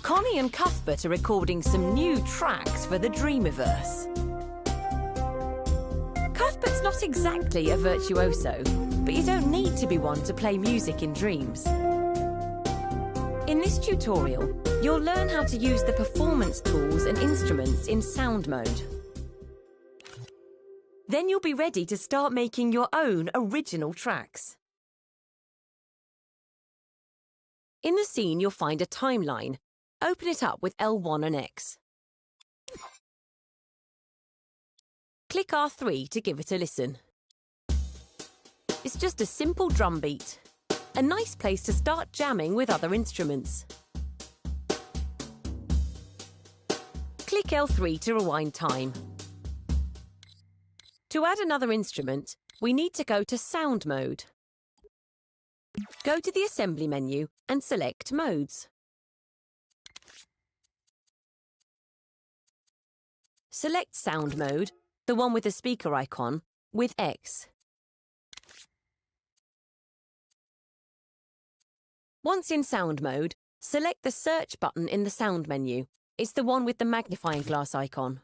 Connie and Cuthbert are recording some new tracks for the Dreamiverse. Cuthbert's not exactly a virtuoso, but you don't need to be one to play music in dreams. In this tutorial, you'll learn how to use the performance tools and instruments in sound mode. Then you'll be ready to start making your own original tracks. In the scene, you'll find a timeline. Open it up with L1 and X. Click R3 to give it a listen. It's just a simple drum beat. A nice place to start jamming with other instruments. Click L3 to rewind time. To add another instrument, we need to go to Sound Mode. Go to the Assembly menu and select Modes. Select Sound Mode, the one with the speaker icon, with X. Once in Sound Mode, select the Search button in the Sound menu. It's the one with the magnifying glass icon.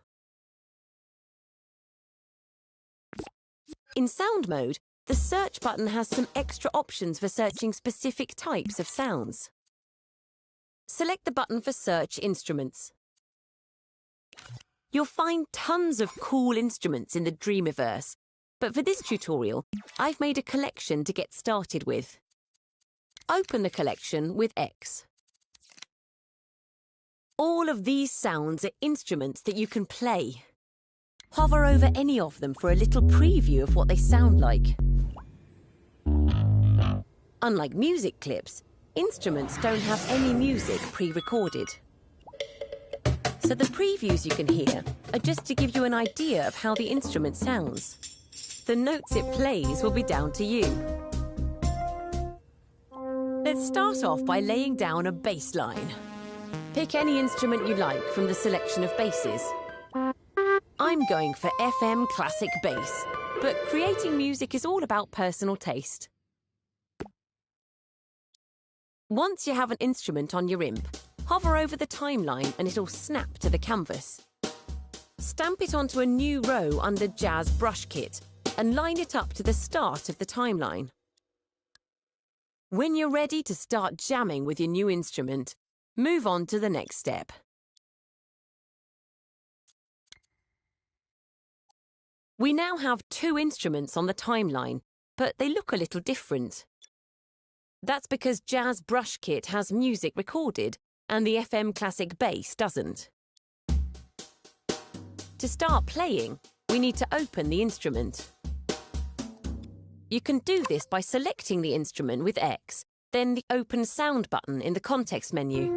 In Sound Mode, the Search button has some extra options for searching specific types of sounds. Select the button for Search Instruments. You'll find tons of cool instruments in the Dreamiverse, but for this tutorial, I've made a collection to get started with. Open the collection with X. All of these sounds are instruments that you can play. Hover over any of them for a little preview of what they sound like. Unlike music clips, instruments don't have any music pre-recorded. So the previews you can hear are just to give you an idea of how the instrument sounds. The notes it plays will be down to you. Let's start off by laying down a bass line. Pick any instrument you like from the selection of basses. I'm going for FM classic bass, but creating music is all about personal taste. Once you have an instrument on your imp, hover over the timeline and it'll snap to the canvas. Stamp it onto a new row under Jazz Brush Kit and line it up to the start of the timeline. When you're ready to start jamming with your new instrument, move on to the next step. We now have two instruments on the timeline, but they look a little different. That's because Jazz Brush Kit has music recorded and the FM Classic bass doesn't. To start playing, we need to open the instrument. You can do this by selecting the instrument with X, then the Open Sound button in the context menu.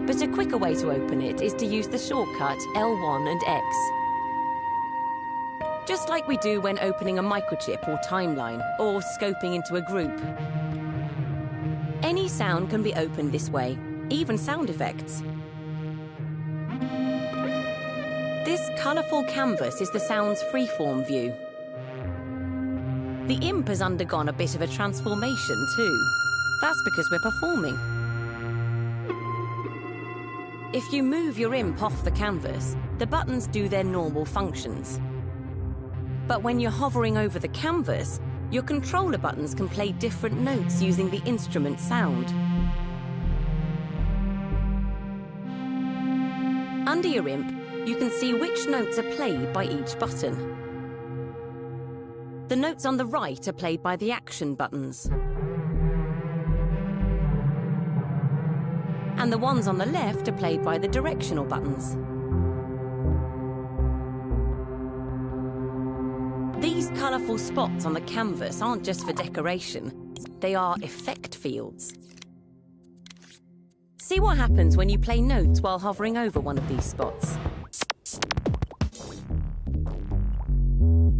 But a quicker way to open it is to use the shortcut L1 and X. Just like we do when opening a microchip or timeline, or scoping into a group. Any sound can be opened this way, even sound effects. This colourful canvas is the sound's freeform view. The imp has undergone a bit of a transformation too. That's because we're performing. If you move your imp off the canvas, the buttons do their normal functions. But when you're hovering over the canvas, your controller buttons can play different notes using the instrument sound. Under your imp, you can see which notes are played by each button. The notes on the right are played by the action buttons. And the ones on the left are played by the directional buttons. These colourful spots on the canvas aren't just for decoration, they are effect fields. See what happens when you play notes while hovering over one of these spots.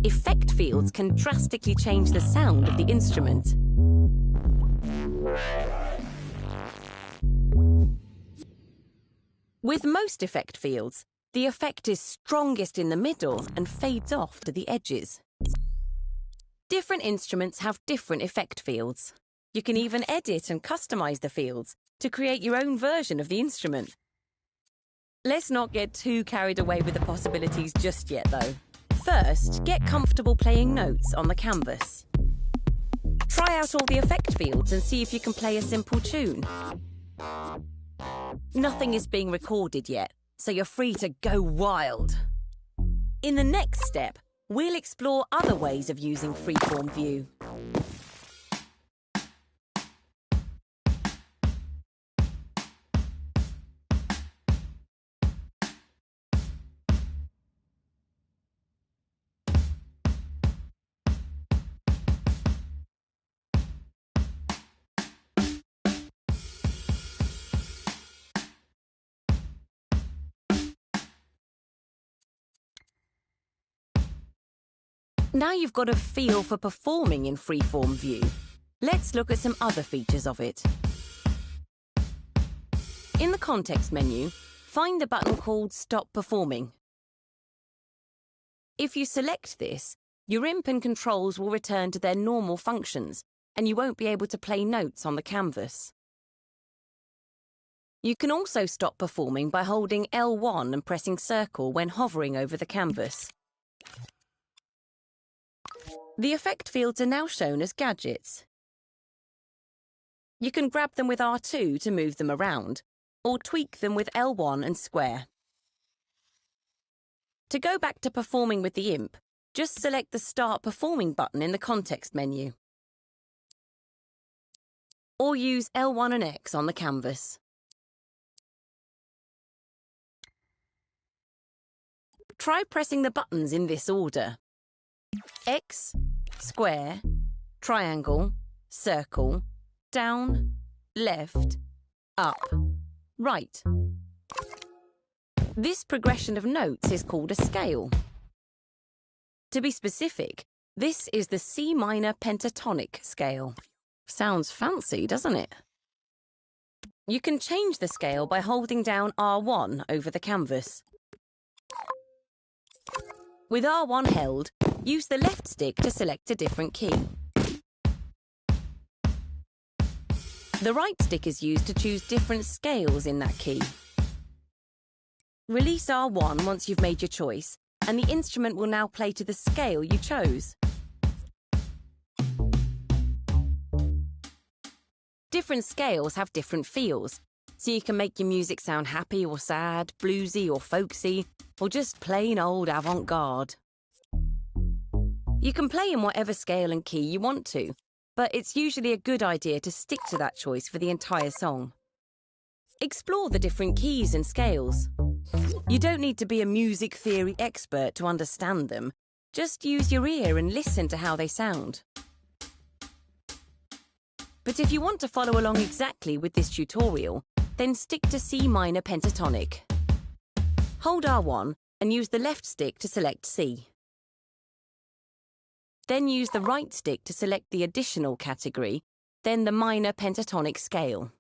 Effect fields can drastically change the sound of the instrument. With most effect fields, the effect is strongest in the middle and fades off to the edges. Different instruments have different effect fields. You can even edit and customize the fields to create your own version of the instrument. Let's not get too carried away with the possibilities just yet, though. First, get comfortable playing notes on the canvas. Try out all the effect fields and see if you can play a simple tune. Nothing is being recorded yet, so you're free to go wild. In the next step, we'll explore other ways of using Freeform View. Now you've got a feel for performing in Freeform View, let's look at some other features of it. In the context menu, find the button called Stop Performing. If you select this, your imp and controls will return to their normal functions, and you won't be able to play notes on the canvas. You can also stop performing by holding L1 and pressing circle when hovering over the canvas. The effect fields are now shown as gadgets. You can grab them with R2 to move them around, or tweak them with L1 and square. To go back to performing with the imp, just select the Start Performing button in the context menu. Or use L1 and X on the canvas. Try pressing the buttons in this order: X, square, triangle, circle, down, left, up, right. This progression of notes is called a scale. To be specific, this is the C minor pentatonic scale. Sounds fancy, doesn't it? You can change the scale by holding down R1 over the canvas. With R1 held, use the left stick to select a different key. The right stick is used to choose different scales in that key. Release R1 once you've made your choice, and the instrument will now play to the scale you chose. Different scales have different feels, so you can make your music sound happy or sad, bluesy or folksy, or just plain old avant-garde. You can play in whatever scale and key you want to, but it's usually a good idea to stick to that choice for the entire song. Explore the different keys and scales. You don't need to be a music theory expert to understand them. Just use your ear and listen to how they sound. But if you want to follow along exactly with this tutorial, then stick to C minor pentatonic. Hold R1 and use the left stick to select C. Then use the right stick to select the additional category, then the minor pentatonic scale.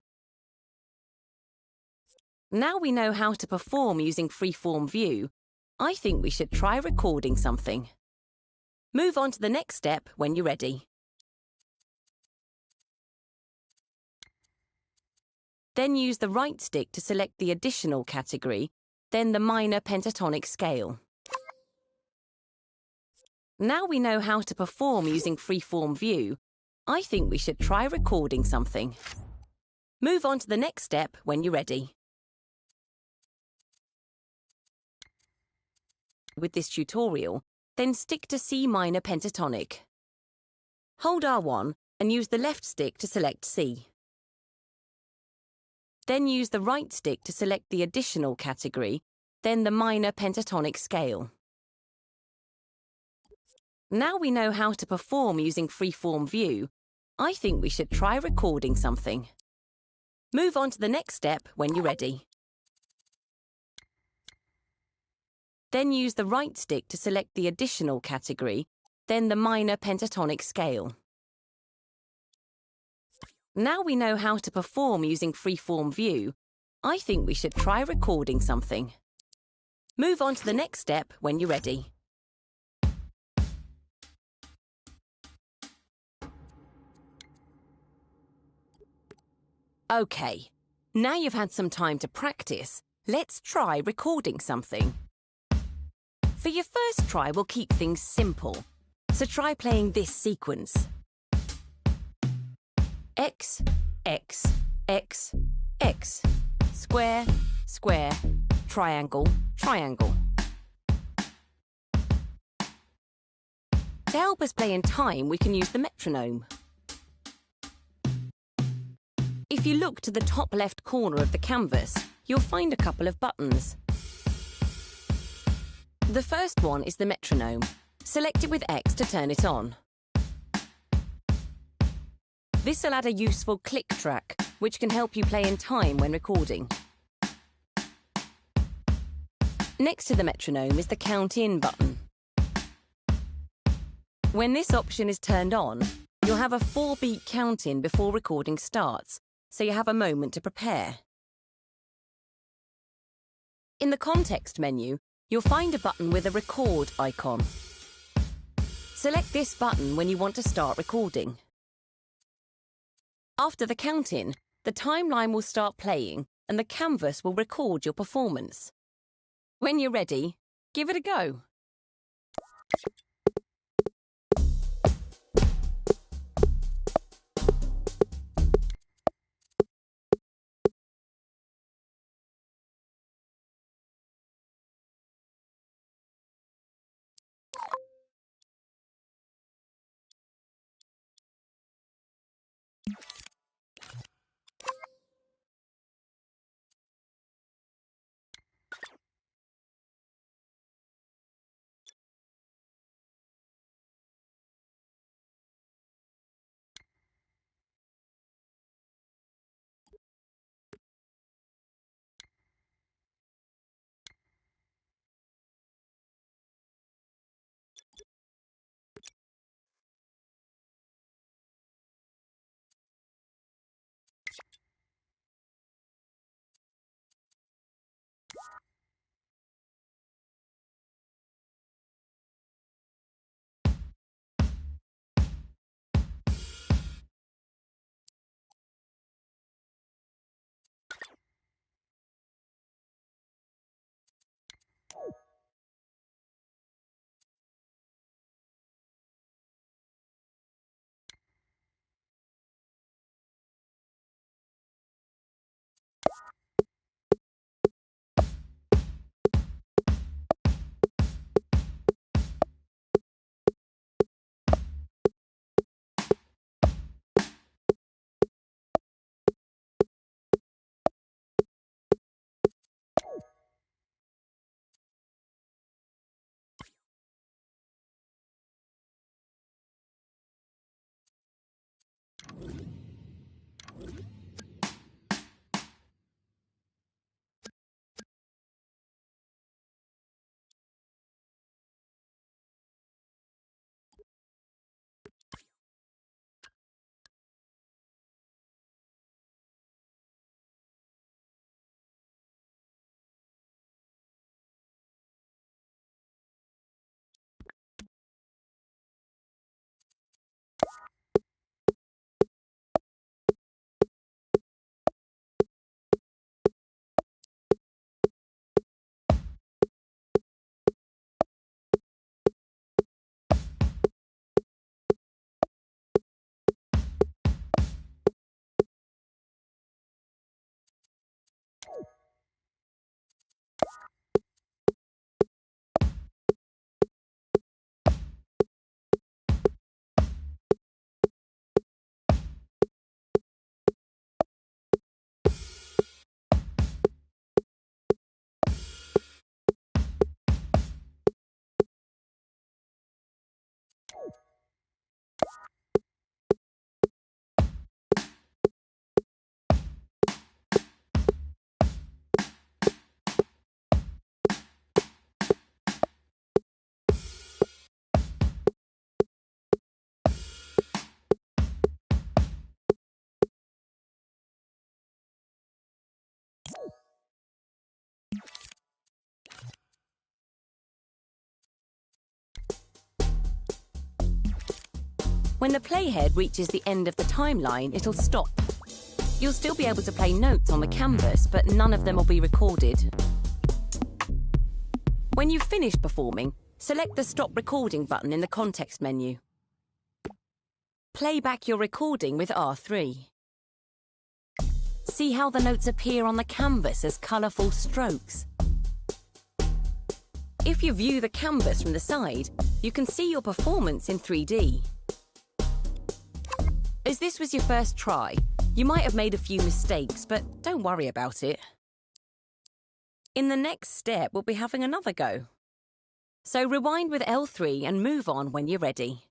Now we know how to perform using Freeform View, I think we should try recording something. Move on to the next step when you're ready. Then use the right stick to select the additional category, then the minor pentatonic scale. Now we know how to perform using Freeform View, I think we should try recording something. Move on to the next step when you're ready. With this tutorial, then stick to C minor pentatonic. Hold R1 and use the left stick to select C. Then use the right stick to select the additional category, then the minor pentatonic scale. Now we know how to perform using Freeform View, I think we should try recording something. Move on to the next step when you're ready. Then use the right stick to select the additional category, then the minor pentatonic scale. Now we know how to perform using Freeform View, I think we should try recording something. Move on to the next step when you're ready. OK, now you've had some time to practice, let's try recording something. For your first try, we'll keep things simple. So try playing this sequence. X, X, X, X. Square, square, triangle, triangle. To help us play in time, we can use the metronome. If you look to the top left corner of the canvas, you'll find a couple of buttons. The first one is the metronome. Select it with X to turn it on. This will add a useful click track, which can help you play in time when recording. Next to the metronome is the Count In button. When this option is turned on, you'll have a 4-beat count-in before recording starts, so you have a moment to prepare. In the context menu, you'll find a button with a record icon. Select this button when you want to start recording. After the count-in, the timeline will start playing and the canvas will record your performance. When you're ready, give it a go. When the playhead reaches the end of the timeline, it'll stop. You'll still be able to play notes on the canvas, but none of them will be recorded. When you've finished performing, select the Stop Recording button in the context menu. Play back your recording with R3. See how the notes appear on the canvas as colourful strokes. If you view the canvas from the side, you can see your performance in 3D. As this was your first try, you might have made a few mistakes, but don't worry about it. In the next step, we'll be having another go. So rewind with L3 and move on when you're ready.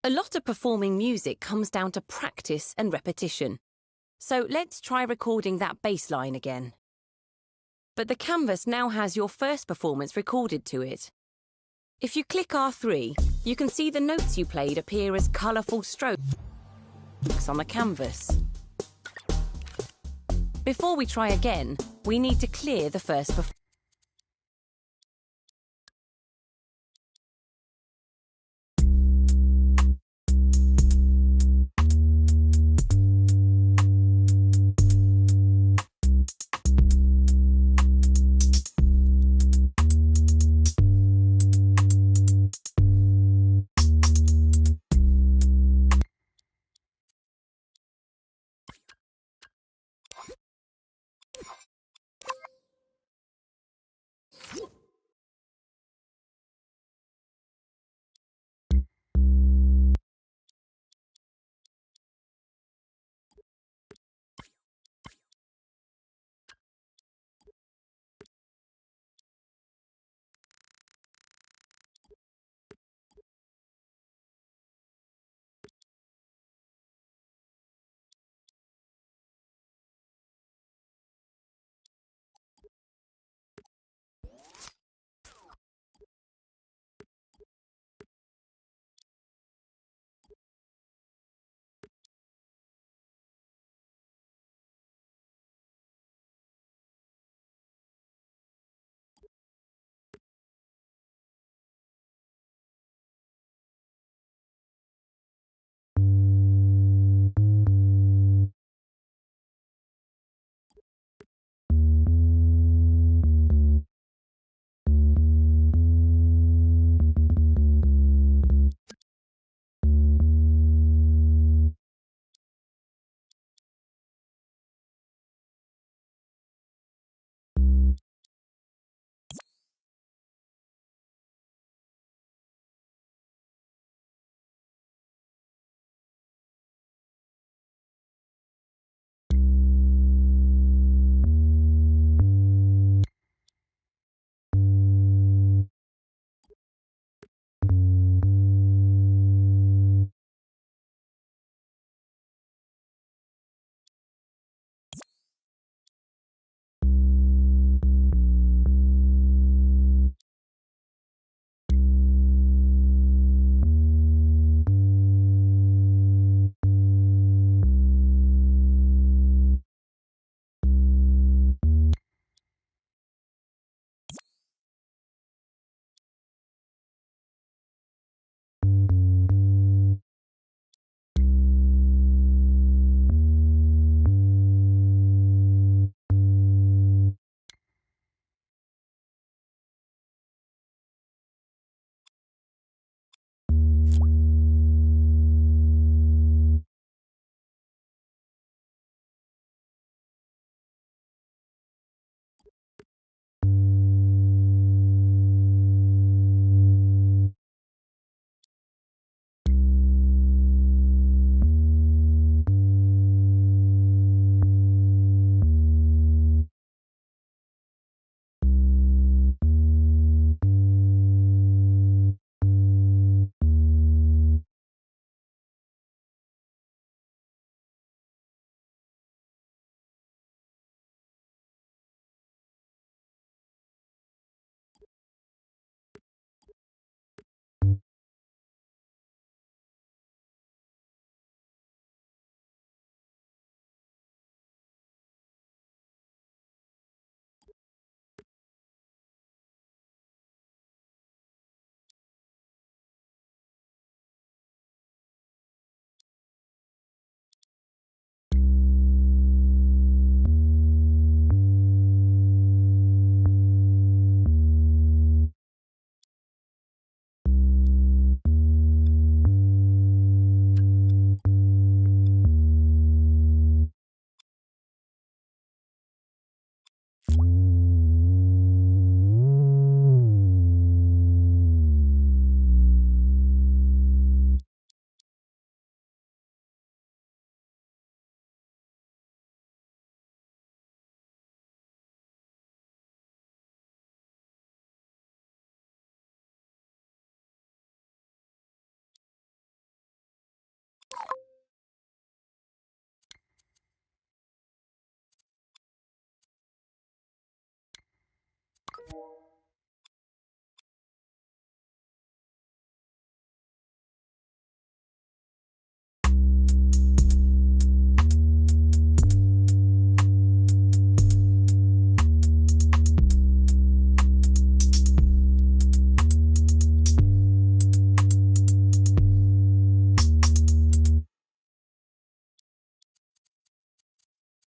A lot of performing music comes down to practice and repetition. So let's try recording that bass line again. But the canvas now has your first performance recorded to it. If you click R3, you can see the notes you played appear as colourful strokes on the canvas. Before we try again, we need to clear the first performance.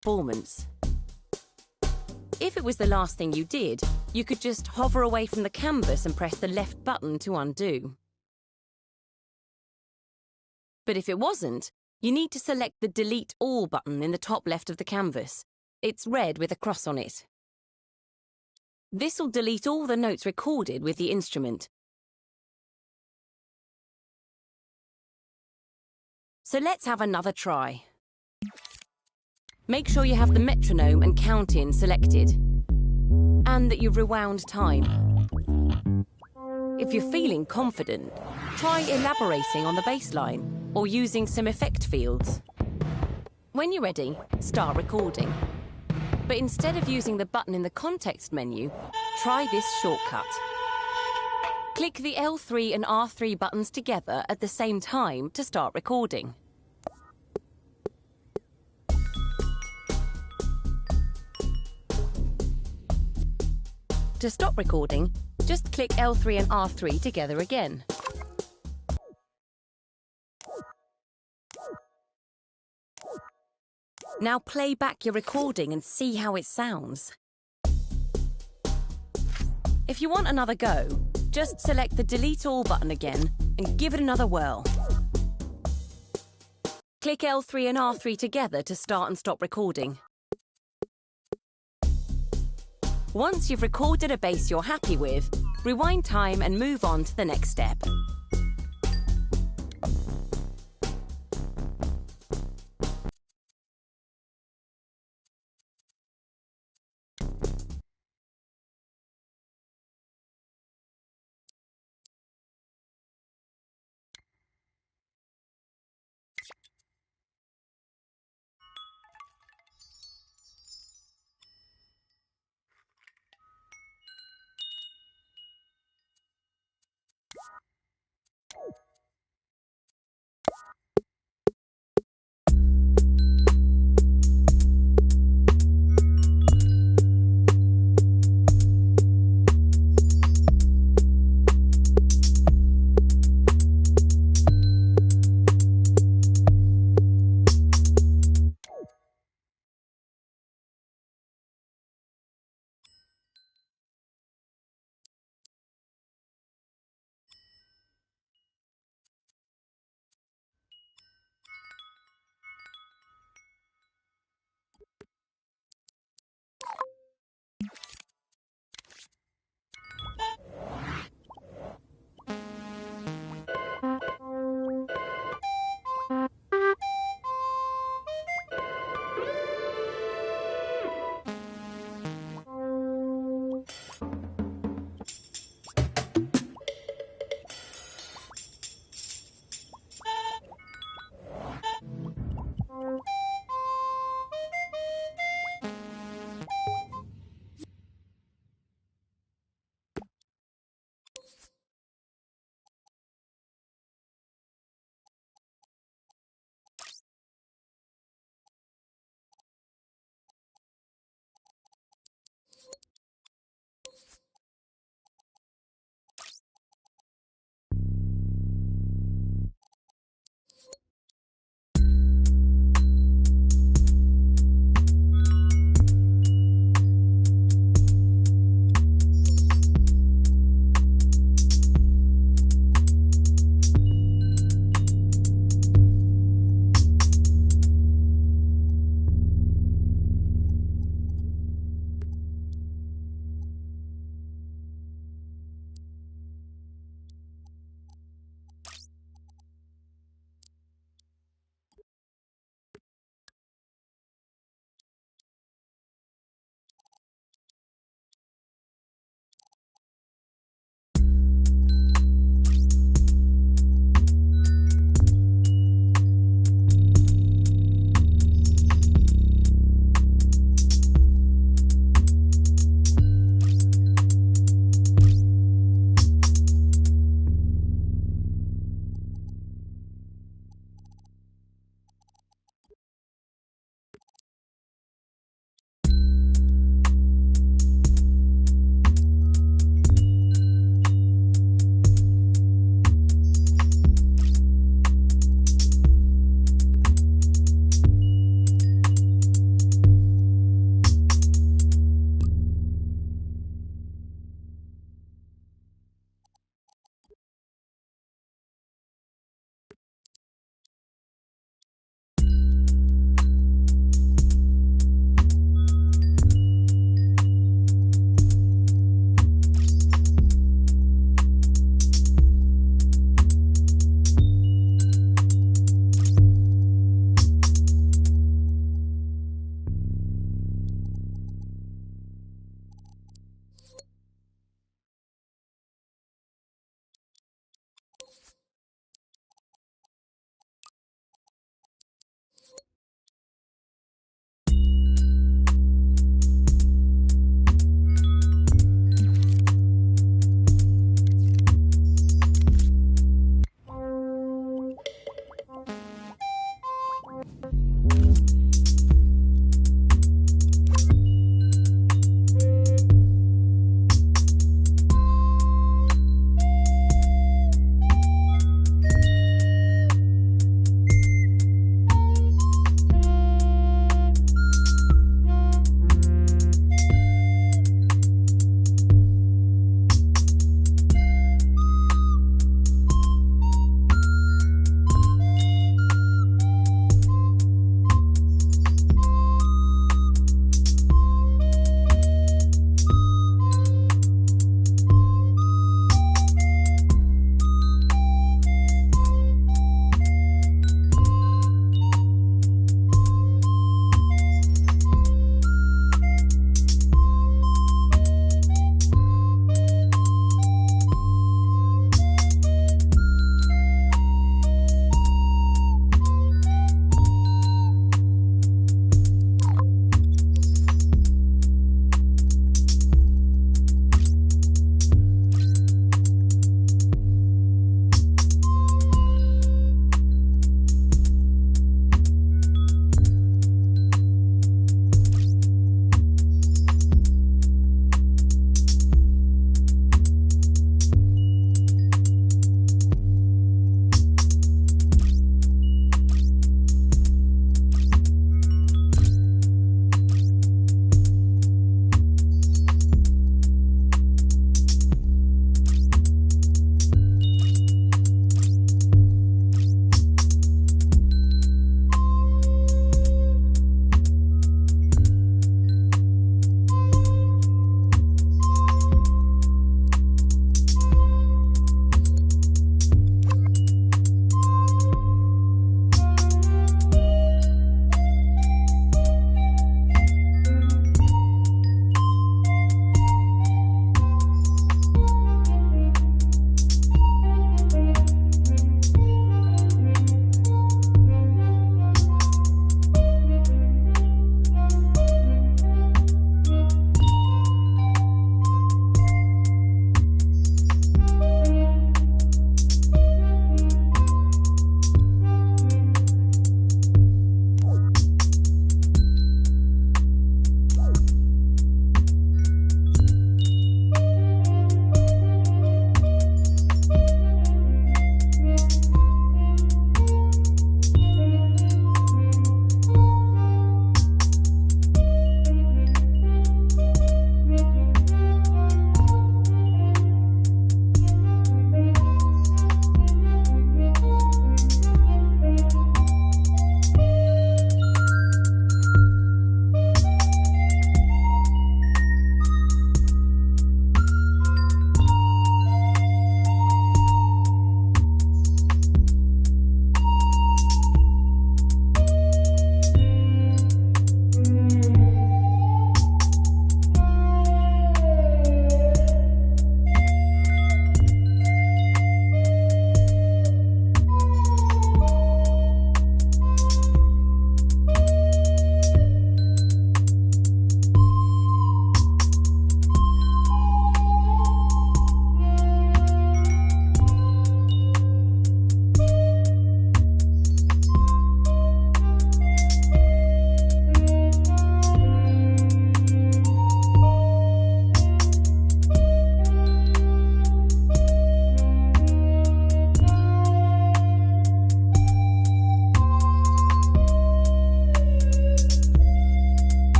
performance. If it was the last thing you did, you could just hover away from the canvas and press the left button to undo. But if it wasn't, you need to select the Delete All button in the top left of the canvas. It's red with a cross on it. This'll delete all the notes recorded with the instrument. So let's have another try. Make sure you have the metronome and count-in selected, and that you've rewound time. If you're feeling confident, try elaborating on the bass line or using some effect fields. When you're ready, start recording. But instead of using the button in the context menu, try this shortcut. Click the L3 and R3 buttons together at the same time to start recording. To stop recording, just click L3 and R3 together again. Now play back your recording and see how it sounds. If you want another go, just select the Delete All button again and give it another whirl. Click L3 and R3 together to start and stop recording. Once you've recorded a bass you're happy with, rewind time and move on to the next step.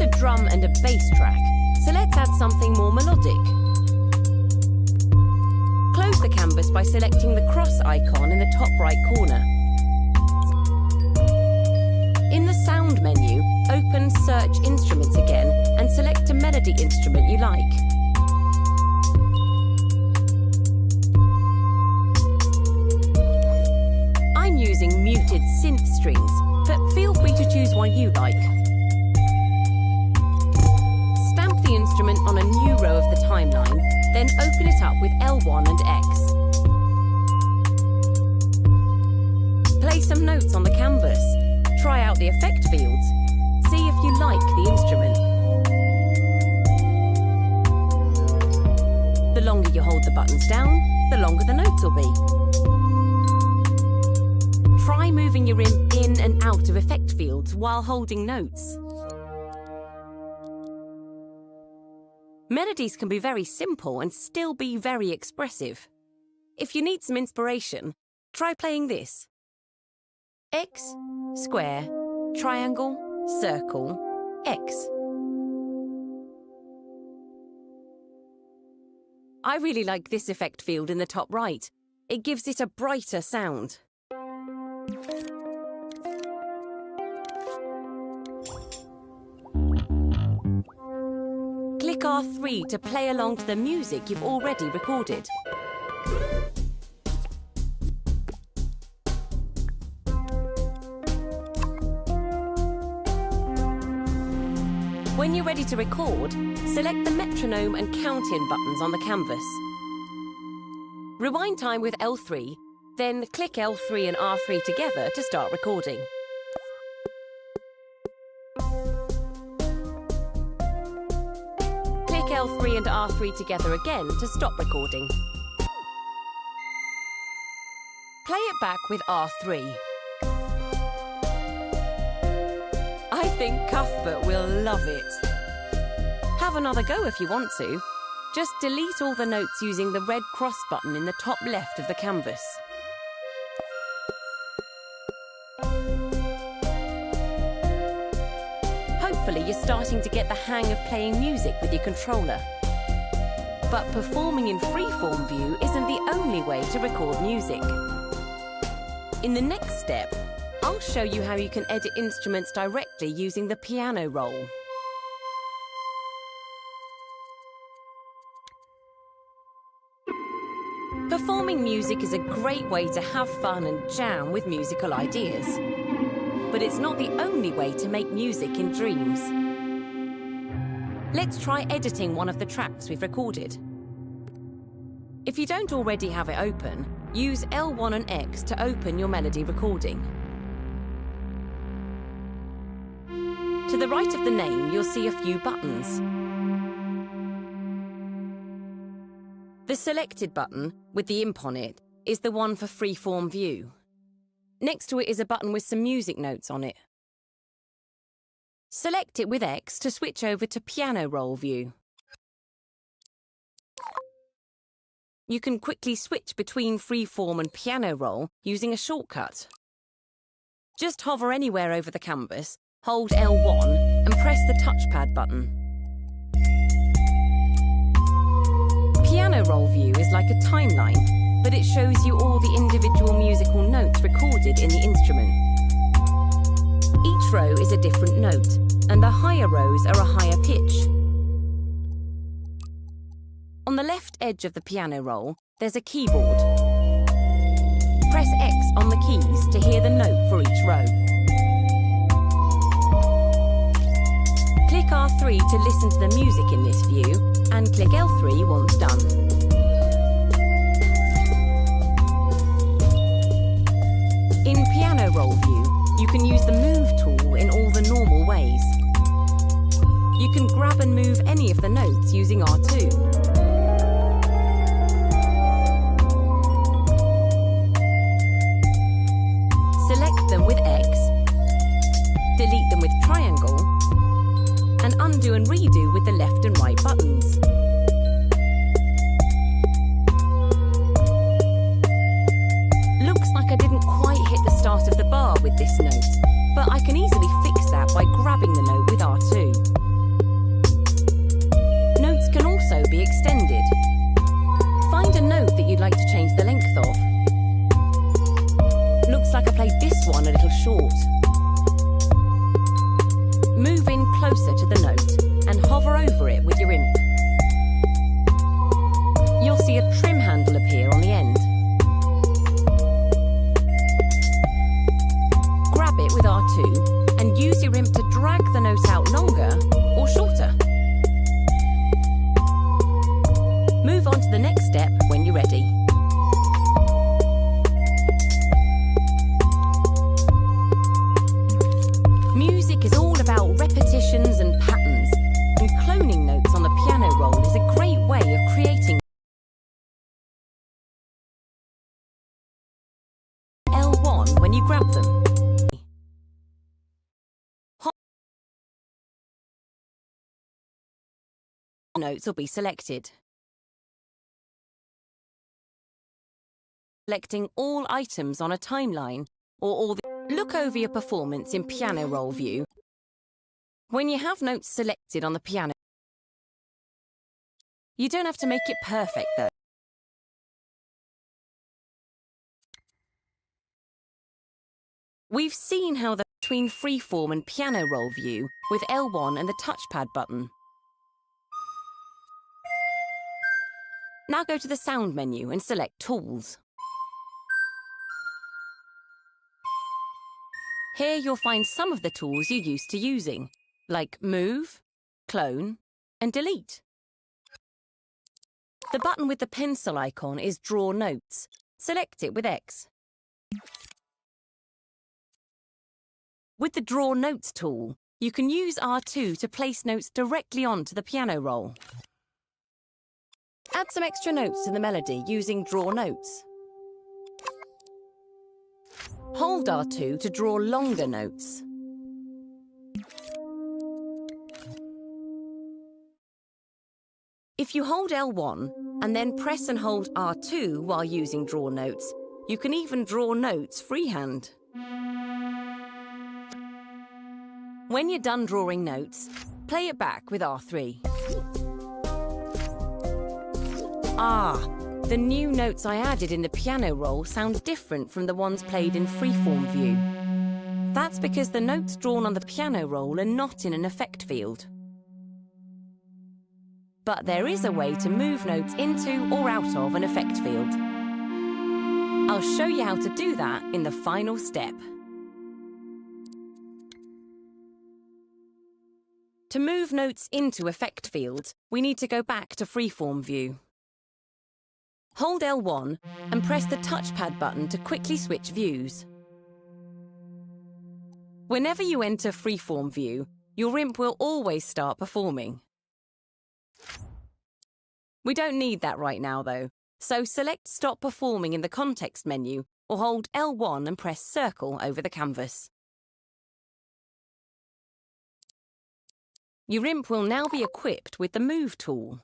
a drum and a bass track, so let's add something more melodic. Close the canvas by selecting the cross icon in the top right corner. In the sound menu, open Search Instruments again and select a melody instrument you like. I'm using muted synth strings, but feel free to choose one you like. Stamp the instrument on a new row of the timeline, then open it up with L1 and X. Play some notes on the canvas. Try out the effect fields. See if you like the instrument. The longer you hold the buttons down, the longer the notes will be. Try moving your in and out of effect fields while holding notes. Melodies can be very simple and still be very expressive. If you need some inspiration, try playing this. X, square, triangle, circle, X. I really like this effect field in the top right. It gives it a brighter sound. Click R3 to play along to the music you've already recorded. When you're ready to record, select the metronome and count-in buttons on the canvas. Rewind time with L3, then click L3 and R3 together to start recording. Click L3 and R3 together again to stop recording. Play it back with R3. I think Cuthbert will love it. Have another go if you want to. Just delete all the notes using the red cross button in the top left of the canvas. Hopefully you're starting to get the hang of playing music with your controller. But performing in freeform view isn't the only way to record music. In the next step, I'll show you how you can edit instruments directly using the piano roll. Performing music is a great way to have fun and jam with musical ideas. But it's not the only way to make music in Dreams. Let's try editing one of the tracks we've recorded. If you don't already have it open, use L1 and X to open your melody recording. To the right of the name, you'll see a few buttons. The selected button, with the imp on it, is the one for freeform view. Next to it is a button with some music notes on it. Select it with X to switch over to piano roll view. You can quickly switch between freeform and piano roll using a shortcut. Just hover anywhere over the canvas, hold L1 and press the touchpad button. Piano roll view is like a timeline, but it shows you all the individual musical notes recorded in the instrument. Each row is a different note, and the higher rows are a higher pitch. On the left edge of the piano roll, there's a keyboard. Press X on the keys to hear the note for each row. Click R3 to listen to the music in this view, and click L3 once done. In piano roll view, you can use the move tool in all the normal ways. You can grab and move any of the notes using R2. Select them with X, delete them with triangle, and undo and redo with the left and right buttons. Looks like I didn't quite hit the start of the bar with this note, but I can easily fix that by grabbing the note with R2. press your imp to drag the note out longer or shorter. Move on to the next step when you're ready. Music is all about repetitions and patterns, and cloning notes on the piano roll is a great way of creating L1 when you grab them. Notes will be selected. Selecting all items on a timeline or all the... Look over your performance in piano roll view. When you have notes selected on the piano, you don't have to make it perfect though. We've seen how the between freeform and piano roll view with L1 and the touchpad button. Now go to the sound menu and select Tools. Here you'll find some of the tools you're used to using, like Move, Clone, and Delete. The button with the pencil icon is Draw Notes. Select it with X. With the Draw Notes tool, you can use R2 to place notes directly onto the piano roll. Add some extra notes to the melody using Draw Notes. Hold R2 to draw longer notes. If you hold L1 and then press and hold R2 while using Draw Notes, you can even draw notes freehand. When you're done drawing notes, play it back with R3. The new notes I added in the piano roll sound different from the ones played in freeform view. That's because the notes drawn on the piano roll are not in an effect field. But there is a way to move notes into or out of an effect field. I'll show you how to do that in the final step. To move notes into effect fields, we need to go back to freeform view. Hold L1 and press the touchpad button to quickly switch views. Whenever you enter freeform view, your imp will always start performing. We don't need that right now though, so select Stop Performing in the context menu or hold L1 and press Circle over the canvas. Your imp will now be equipped with the Move tool.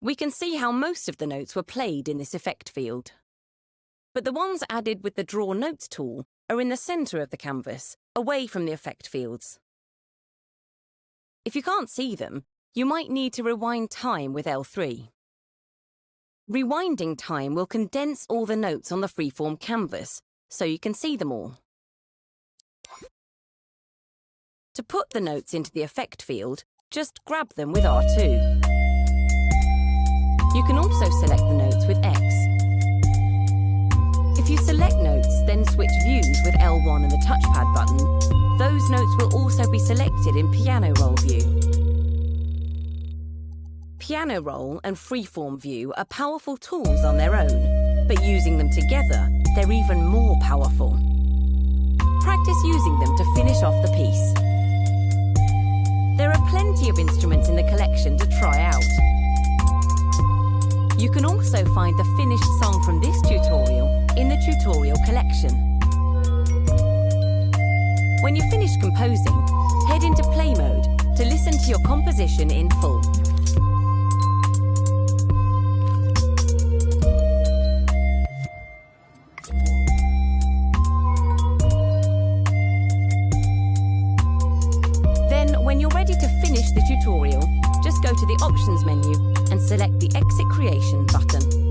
We can see how most of the notes were played in this effect field. But the ones added with the Draw Notes tool are in the centre of the canvas, away from the effect fields. If you can't see them, you might need to rewind time with L3. Rewinding time will condense all the notes on the freeform canvas, so you can see them all. To put the notes into the effect field, just grab them with R2. You can also select the notes with X. If you select notes, then switch views with L1 and the touchpad button, those notes will also be selected in piano roll view. Piano roll and freeform view are powerful tools on their own, but using them together, they're even more powerful. Practice using them to finish off the piece. There are plenty of instruments in the collection to try out. You can also find the finished song from this tutorial in the tutorial collection. When you're finished composing, head into play mode to listen to your composition in full. Then, when you're ready to finish the tutorial, just go to the Options menu and select the Exit Creation button.